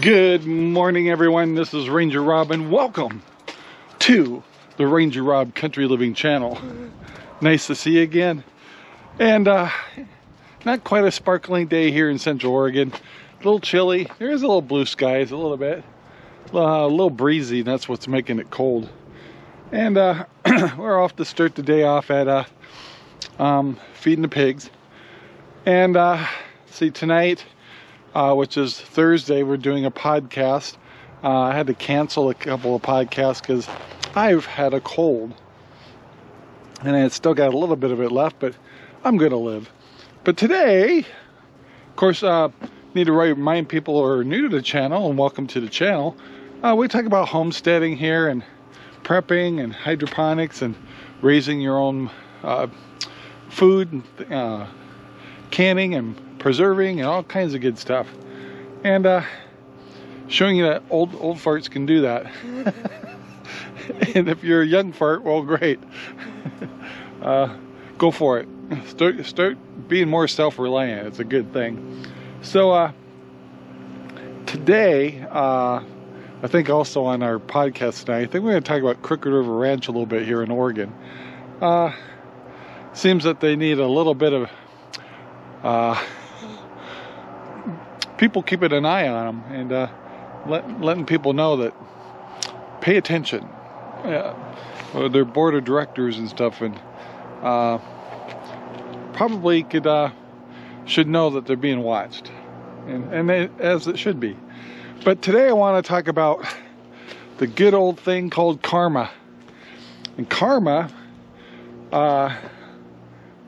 Good morning, everyone. This is Ranger Rob, and welcome to the Ranger Rob Country Living channel. Nice to see you again. And not quite a sparkling day here in Central Oregon. A little chilly. There is a little blue skies, a little bit. A little breezy, and that's what's making it cold. And we're off to start the day off at feeding the pigs. And see, tonight, which is Thursday, we're doing a podcast. I had to cancel a couple of podcasts because I've had a cold. And I still got a little bit of it left, but I'm going to live. But today, of course, need to remind people who are new to the channel, and welcome to the channel. We talk about homesteading here, and prepping, and hydroponics, and raising your own food, canning, and preserving, and all kinds of good stuff, and showing you that old farts can do that. And if you're a young fart, well, great. Go for it. Start being more self-reliant. It's a good thing. So today, I think also on our podcast tonight, I think we're going to talk about Crooked River Ranch a little bit here in Oregon. Seems that they need a little bit of people keeping an eye on them, and letting people know that pay attention. Their board of directors and stuff, and probably should know that they're being watched, and as it should be. But today I want to talk about the good old thing called karma. And karma,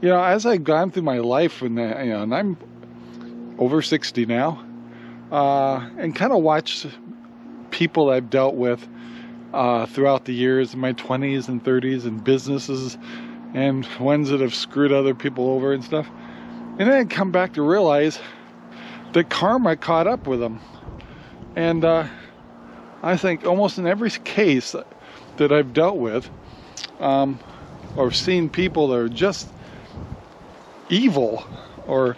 as I've gone through my life, and and I'm over 60 now, and kind of watched people I've dealt with throughout the years in my 20s and 30s, and businesses, and ones that have screwed other people over and stuff. And then I come back to realize that karma caught up with them. And I think almost in every case that I've dealt with, or seen people that are just evil, or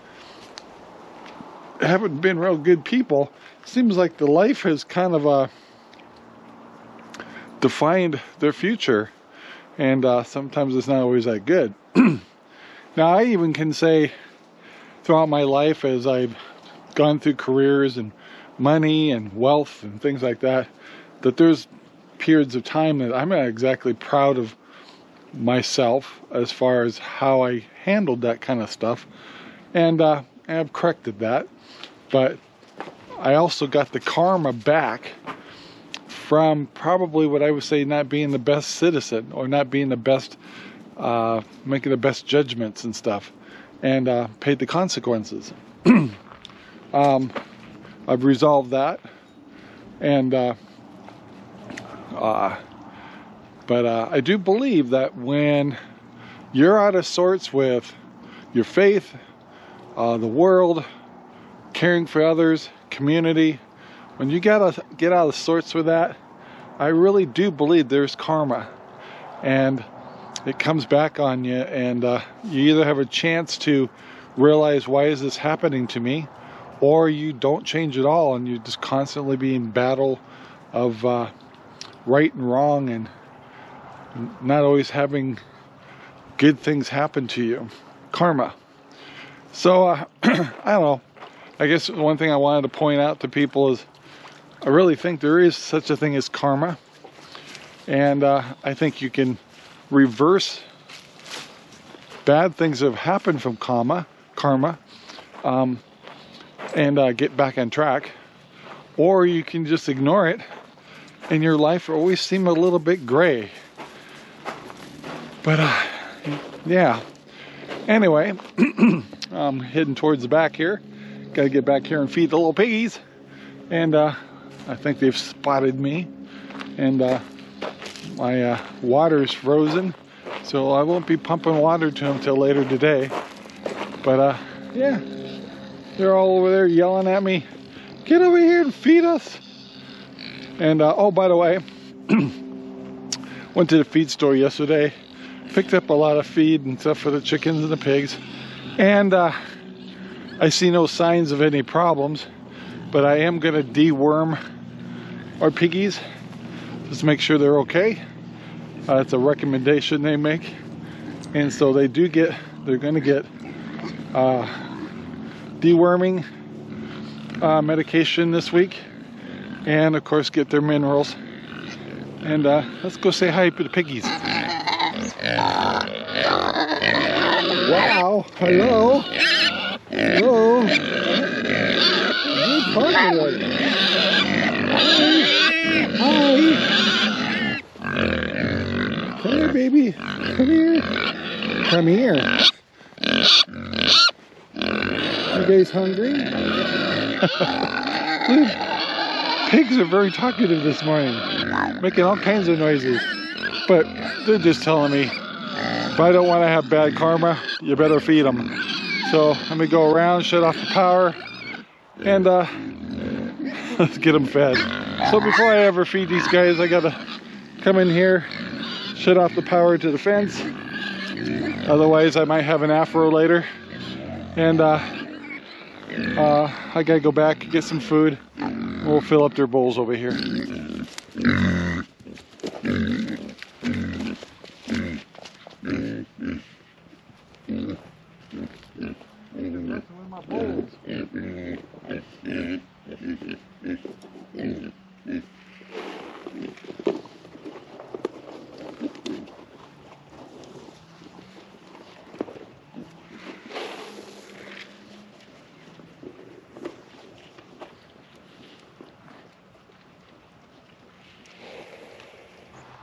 haven't been real good people, seems like the life has kind of defined their future, and sometimes it's not always that good. Now, I even can say throughout my life, as I've gone through careers and money and wealth and things like that, that there's periods of time that I'm not exactly proud of myself as far as how I handled that kind of stuff, and I've corrected that. But I also got the karma back from probably what I would say not being the best citizen, or not being the best, making the best judgments and stuff, and paid the consequences. I've resolved that, and but I do believe that when you're out of sorts with your faith, the world, caring for others, community, when you gotta get out of sorts with that, I really do believe there's karma, and it comes back on you, and you either have a chance to realize, why is this happening to me, or you don't change at all, and you just constantly be in battle of right and wrong, and not always having good things happen to you. Karma. So I don't know, I guess one thing I wanted to point out to people is I really think there is such a thing as karma, and I think you can reverse bad things that have happened from karma, and get back on track, or you can just ignore it, and your life will always seem a little bit gray. But yeah, anyway, I'm heading towards the back here. Gotta get back here and feed the little piggies, and I think they've spotted me, and my water's frozen, so I won't be pumping water to them till later today. But yeah, they're all over there yelling at me, "Get over here and feed us!" And oh, by the way, went to the feed store yesterday, picked up a lot of feed and stuff for the chickens and the pigs, and I see no signs of any problems, but I am going to deworm our piggies just to make sure they're okay. It's a recommendation they make, and so they're going to get deworming medication this week, and of course get their minerals. And let's go say hi to the piggies. Wow, hello. Hello. Hi. Come here, baby. Come here. Come here. You guys hungry? Pigs are very talkative this morning, making all kinds of noises. But they're just telling me, if I don't want to have bad karma, you better feed them. So let me go around, shut off the power, and let's get them fed. So before I ever feed these guys, I gotta come in here, shut off the power to the fence. Otherwise, I might have an afro later. And I gotta go back and get some food. We'll fill up their bowls over here.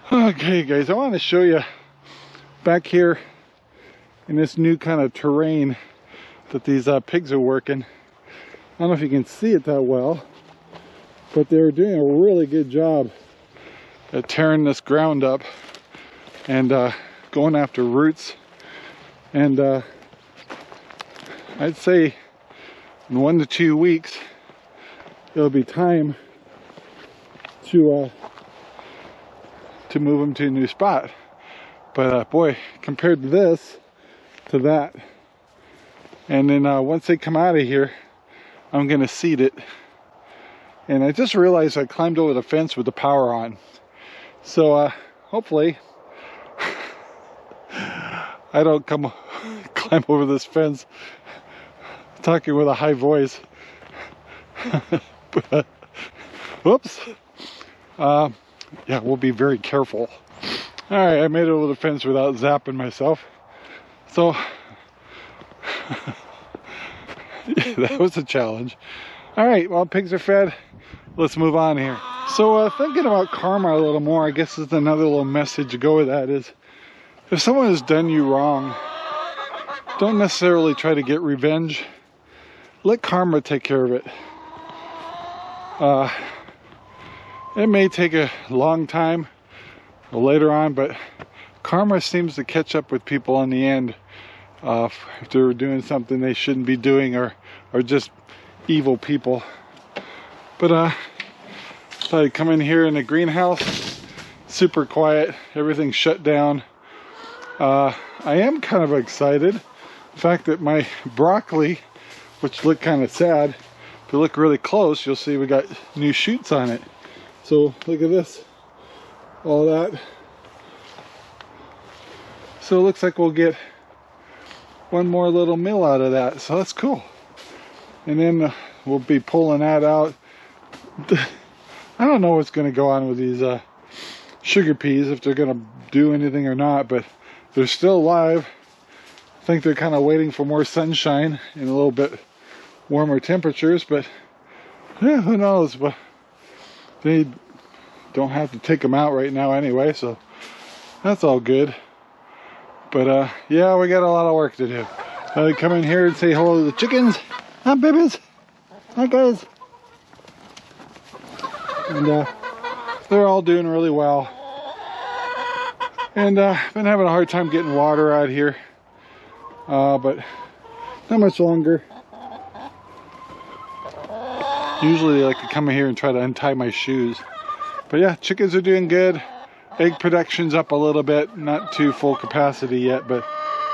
Okay guys, I want to show you back here in this new kind of terrain that these pigs are working. I don't know if you can see it that well, but they're doing a really good job at tearing this ground up and going after roots. And I'd say in 1 to 2 weeks it'll be time to move them to a new spot. But boy, compared to this to that, and then once they come out of here, I'm gonna seed it. And I just realized I climbed over the fence with the power on, so hopefully I don't climb over this fence talking with a high voice. But, whoops. Yeah, we'll be very careful. Alright, I made it over the fence without zapping myself. So, yeah, that was a challenge. Alright, well, pigs are fed. Let's move on here. So, thinking about karma a little more, I guess is another little message to go with that is, if someone has done you wrong, don't necessarily try to get revenge. Let karma take care of it. It may take a long time or later on, but karma seems to catch up with people in the end if they're doing something they shouldn't be doing or just evil people. But thought I'd come in here in the greenhouse, super quiet, everything's shut down. I am kind of excited. The fact that my broccoli, which looked kind of sad, if you look really close, you'll see we got new shoots on it. So look at this, all that. So it looks like we'll get one more little meal out of that, so that's cool. And then we'll be pulling that out. I don't know what's going to go on with these sugar peas, if they're going to do anything or not, but they're still alive. I think they're kind of waiting for more sunshine and a little bit warmer temperatures, but yeah, who knows. But they don't have to take them out right now anyway, so that's all good. But yeah, we got a lot of work to do. Come in here and say hello to the chickens. Hi, babies. Hi, guys. And they're all doing really well. And been having a hard time getting water out here, but not much longer. Usually they like to come in here and try to untie my shoes. But yeah, chickens are doing good. Egg production's up a little bit, not to full capacity yet, but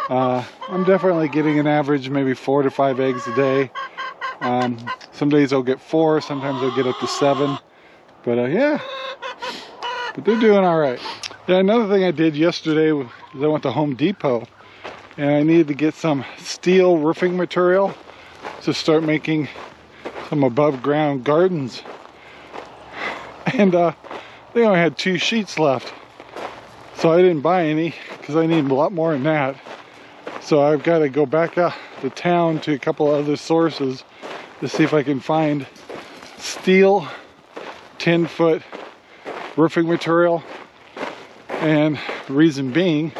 I'm definitely getting an average maybe 4 to 5 eggs a day. Some days I'll get 4, sometimes I'll get up to 7. But yeah, but they're doing all right. Yeah, another thing I did yesterday was I went to Home Depot and I needed to get some steel roofing material to start making some above ground gardens. And they only had 2 sheets left. So I didn't buy any because I need a lot more than that. So I've got to go back to town to a couple of other sources to see if I can find steel 10-foot roofing material. And the reason being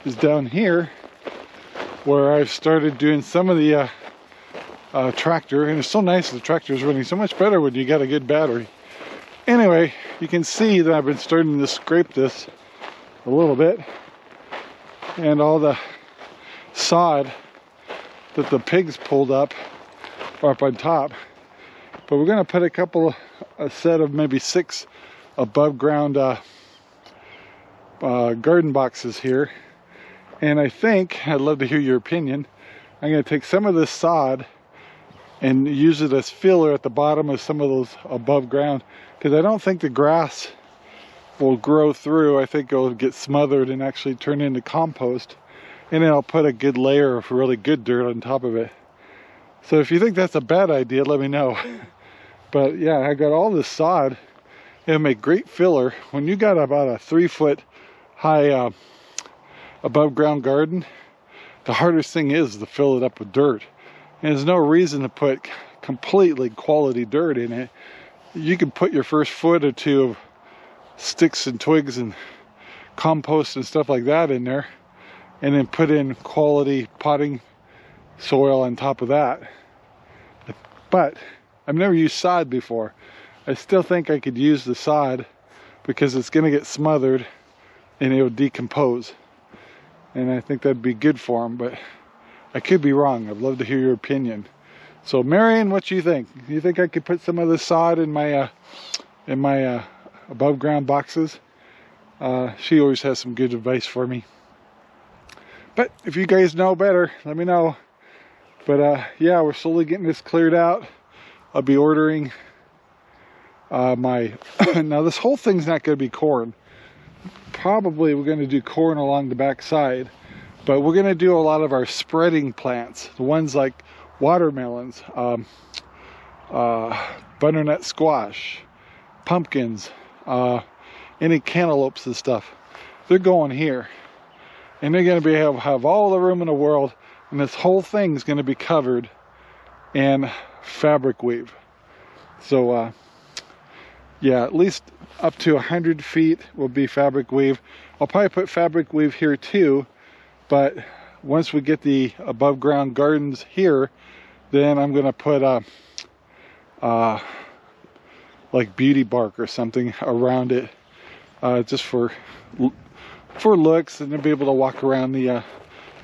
is down here where I've started doing some of the tractor, and it's so nice the tractor is running so much better when you got a good battery. Anyway, you can see that I've been starting to scrape this a little bit, and all the sod that the pigs pulled up are up on top. But we're going to put a set of maybe 6 above ground garden boxes here, and I think, I'd love to hear your opinion, I'm going to take some of this sod and use it as filler at the bottom of some of those above ground, because I don't think the grass will grow through. I think it'll get smothered and actually turn into compost, and then I'll put a good layer of really good dirt on top of it. So if you think that's a bad idea, let me know. But yeah, I got all this sod. It'll make great filler. When you got about a 3-foot high above ground garden, the hardest thing is to fill it up with dirt. And there's no reason to put completely quality dirt in it. You can put your first foot or 2 of sticks and twigs and compost and stuff like that in there, and then put in quality potting soil on top of that. But I've never used sod before. I still think I could use the sod because it's going to get smothered and it will decompose, and I think that'd be good for them, but I could be wrong. I'd love to hear your opinion. So Marion, what do you think? Do you think I could put some of the sod in my above ground boxes? She always has some good advice for me. But if you guys know better, let me know. But yeah, we're slowly getting this cleared out. I'll be ordering now this whole thing's not going to be corn. Probably we're going to do corn along the back side, but we're going to do a lot of our spreading plants, the ones like watermelons, butternut squash, pumpkins, any cantaloupes and stuff. They're going here, and they're going to have all the room in the world, and this whole thing is going to be covered in fabric weave. So yeah, at least up to 100 feet will be fabric weave. I'll probably put fabric weave here too, but once we get the above ground gardens here, then I'm gonna put like beauty bark or something around it, just for looks, and to be able to walk around the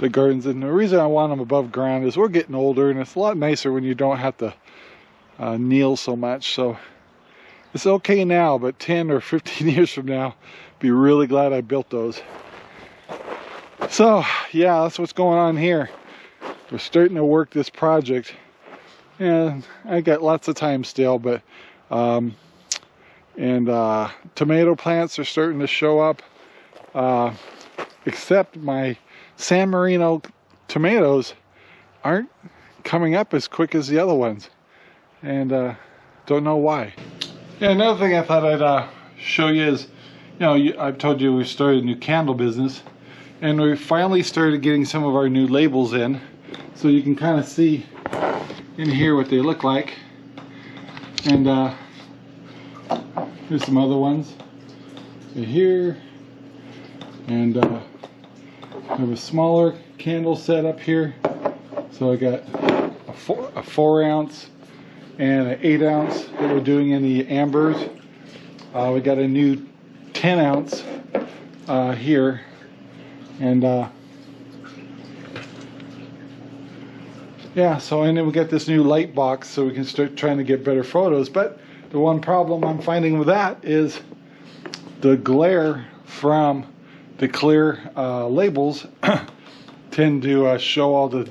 gardens. And the reason I want them above ground is we're getting older, and it's a lot nicer when you don't have to kneel so much. So it's okay now, but 10 or 15 years from now, be really glad I built those. So yeah, that's what's going on here. We're starting to work this project, and I got lots of time still, but tomato plants are starting to show up, except my San Marino tomatoes aren't coming up as quick as the other ones, and don't know why. Yeah, another thing I thought I'd show you is, I've told you we started a new candle business, and we finally started getting some of our new labels in, so you can kind of see in here what they look like. And here's some other ones. So here, and I have a smaller candle set up here. So I got a 4 ounce and an 8 ounce that we're doing in the ambers. We got a new 10 ounce here, and yeah, so and then we got this new light box so we can start trying to get better photos. But the one problem I'm finding with that is the glare from the clear labels tend to show all the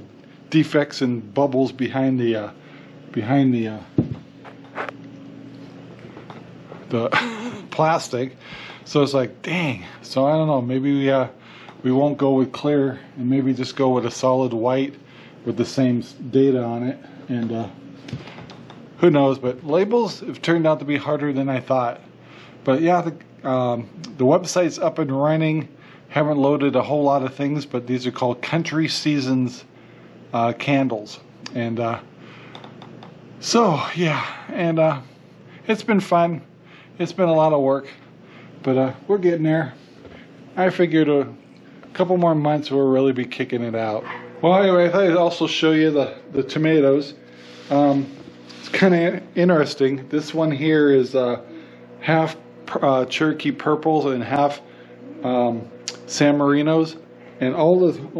defects and bubbles behind the plastic. So it's like, dang. So I don't know, maybe we won't go with clear and maybe just go with a solid white with the same data on it, and who knows. But labels have turned out to be harder than I thought. But yeah, the website's up and running. Haven't loaded a whole lot of things, but these are called Country Seasons candles, and so yeah, and it's been fun. It's been a lot of work, but we're getting there. I figured a couple more months we'll really be kicking it out. Well, anyway, I thought I'd also show you the tomatoes. It's kind of interesting. This one here is half Cherokee purples and half San Marinos, and almost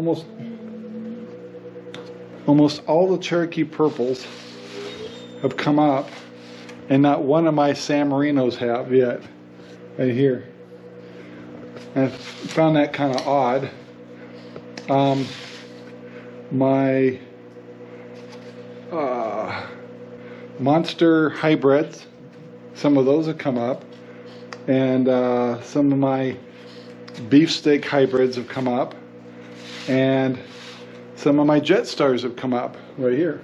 all the Cherokee purples have come up, and not one of my San Marinos have yet. Right here. I found that kind of odd. My monster hybrids, some of those have come up, and some of my beefsteak hybrids have come up, and some of my jet stars have come up right here.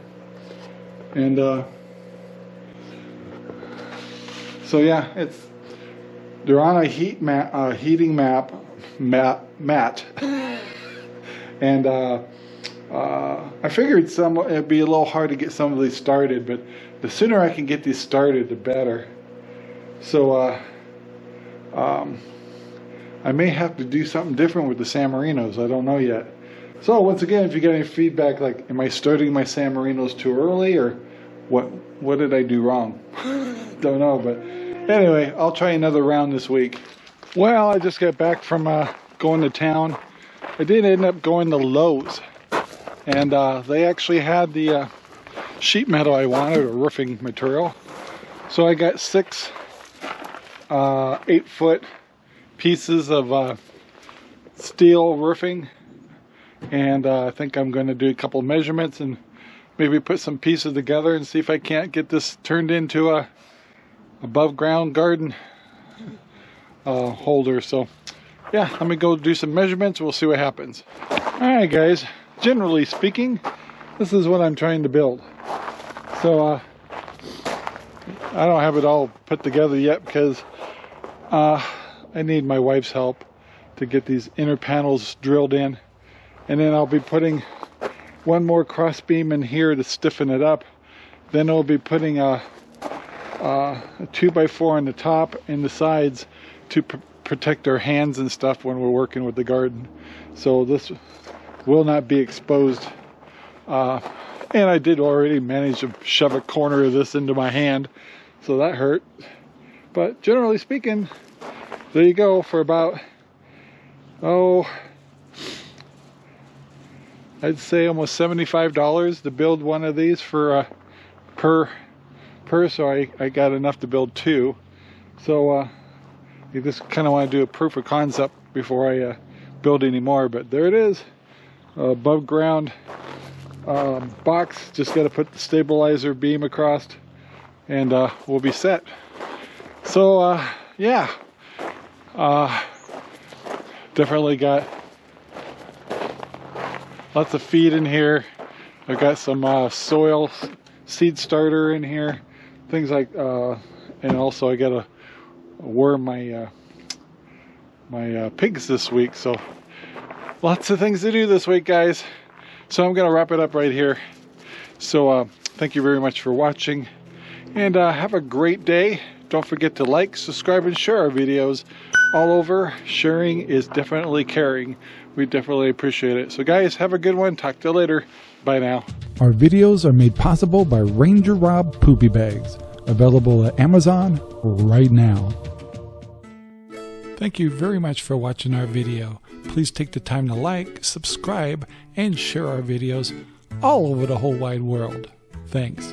And so yeah, they're on a heating mat, and I figured it'd be a little hard to get some of these started, but the sooner I can get these started, the better. So I may have to do something different with the San Marinos. I don't know yet. So once again, if you get any feedback, like, am I starting my San Marinos too early, or what did I do wrong? Don't know, but anyway, I'll try another round this week. Well, I just got back from going to town. I did end up going to Lowe's, and they actually had the sheet metal I wanted, or roofing material. So I got 6 8-foot pieces of steel roofing, and I think I'm going to do a couple measurements and maybe put some pieces together and see if I can't get this turned into a above ground garden holder. So yeah, let me go do some measurements. We'll see what happens. Alright guys, generally speaking, this is what I'm trying to build. So I don't have it all put together yet because I need my wife's help to get these inner panels drilled in, and then I'll be putting one more cross beam in here to stiffen it up. Then I'll be putting a 2x4 on the top and the sides to protect our hands and stuff when we're working with the garden, so this will not be exposed. And I did already manage to shove a corner of this into my hand, so that hurt. But generally speaking, there you go, for about, I'd say almost $75 to build one of these for per, so I got enough to build 2. So you just kind of want to do a proof of concept before I build any more. But there it is, above ground box. Just got to put the stabilizer beam across, and we'll be set. So yeah, definitely got lots of feed in here. I've got some soil seed starter in here, things like, and also I got to worm my pigs this week. So lots of things to do this week, guys. So I'm gonna wrap it up right here. So thank you very much for watching, and have a great day. Don't forget to like, subscribe, and share our videos all over. Sharing is definitely caring. We definitely appreciate it. So guys, have a good one. Talk to you later. Bye now. Our videos are made possible by Ranger Rob Poopy Bags, available at Amazon right now. Thank you very much for watching our video. Please take the time to like, subscribe, and share our videos all over the whole wide world. Thanks.